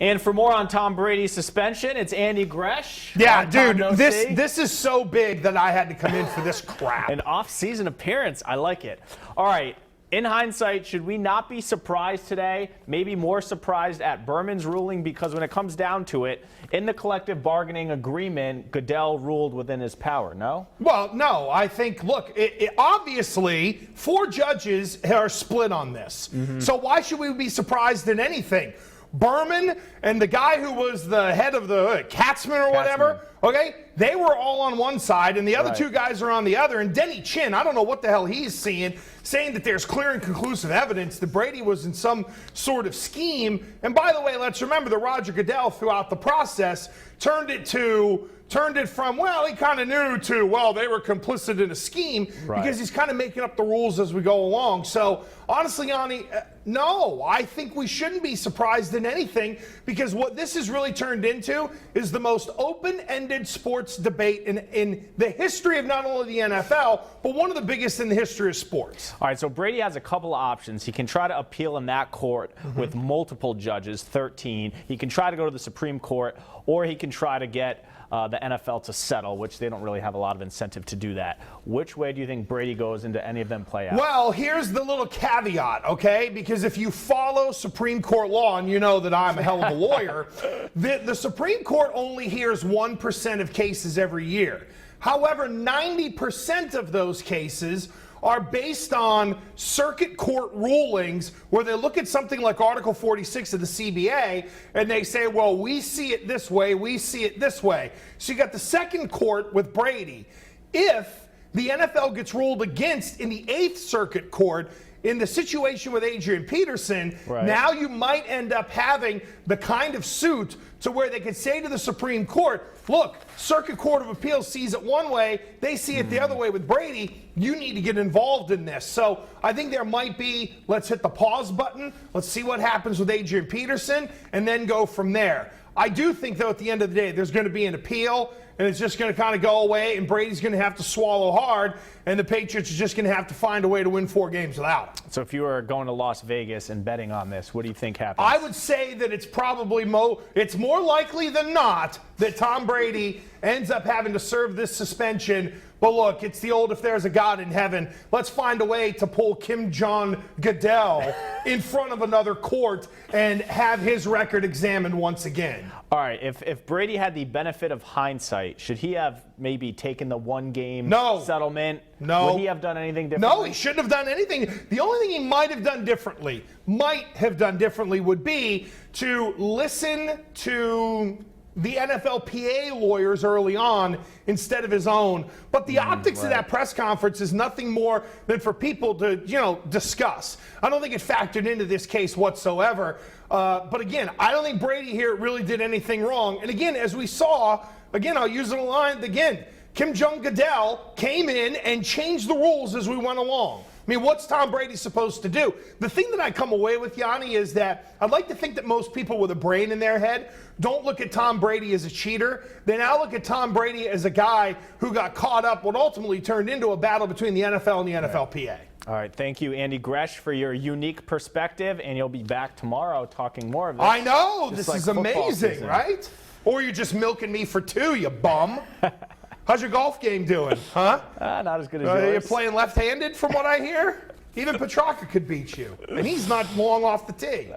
And for more on Tom Brady's suspension, it's Andy Gresh. Yeah, dude, this is so big that I had to come in for this crap. An off-season appearance. I like it. All right. In hindsight, should we not be surprised today? Maybe more surprised at Berman's ruling, because when it comes down to it, in the collective bargaining agreement, Goodell ruled within his power, no? Well, no. I think, look, obviously, 4 judges are split on this. So why should we be surprised in anything? Berman and the guy who was the head of the Katzman or whatever, okay, they were all on one side, and the other 2 guys are on the other. And Denny Chin, I don't know what the hell he's seeing, saying that there's clear and conclusive evidence that Brady was in some sort of scheme. And by the way, let's remember that Roger Goodell, throughout the process, turned it from, well, he kind of knew, to, well, they were complicit in a scheme, because he's kind of making up the rules as we go along. So, honestly, Yianni, no, I think we shouldn't be surprised in anything, because what this has really turned into is the most open-ended sports debate in the history of not only the NFL, but one of the biggest in the history of sports. All right, so Brady has a couple of options. He can try to appeal in that court with multiple judges, 13. He can try to go to the Supreme Court, or he can try to get the NFL to settle, which they don't really have a lot of incentive to do that. Which way do you think Brady goes into any of them play out? Well, here's the little caveat, okay? Because if you follow Supreme Court law, and you know that I'm a hell of a lawyer, the Supreme Court only hears 1% of cases every year. However, 90% of those cases are based on circuit court rulings where they look at something like Article 46 of the CBA and they say, well, we see it this way, we see it this way. So you got the second court with Brady. If the NFL gets ruled against in the 8th Circuit Court, in the situation with Adrian Peterson, now you might end up having the kind of suit to where they could say to the Supreme Court, look, Circuit Court of Appeals sees it one way, they see it the other way with Brady, you need to get involved in this. So I think there might be, let's hit the pause button, let's see what happens with Adrian Peterson, and then go from there. I do think, though, at the end of the day, there's going to be an appeal, and it's just going to kind of go away, and Brady's going to have to swallow hard, and the Patriots are just going to have to find a way to win 4 games without it. So if you were going to Las Vegas and betting on this, what do you think happens? I would say that it's probably it's more likely than not that Tom Brady ends up having to serve this suspension. But look, it's the old, if there's a God in heaven, let's find a way to pull Kim Jong Goodell in front of another court and have his record examined once again. All right, if Brady had the benefit of hindsight, should he have maybe taken the 1-game settlement? No. Would he have done anything differently? No, he shouldn't have done anything. The only thing he might have done differently would be to listen to the NFLPA lawyers early on instead of his own. But the optics of that press conference is nothing more than for people to, discuss. I don't think it factored into this case whatsoever. But again, I don't think Brady here really did anything wrong. And again, as we saw, I'll use the line again. Kim Jong Goodell came in and changed the rules as we went along. I mean, what's Tom Brady supposed to do? The thing that I come away with, Yianni, is that I'd like to think that most people with a brain in their head don't look at Tom Brady as a cheater. They now look at Tom Brady as a guy who got caught up what ultimately turned into a battle between the NFL and the NFLPA. All right, thank you, Andy Gresh, for your unique perspective, and you'll be back tomorrow talking more of this. I know, this is amazing, right? Or you're just milking me for 2, you bum. How's your golf game doing, huh? Not as good as yours. You're playing left-handed from what I hear? Even Petrarca could beat you, and he's not long off the tee.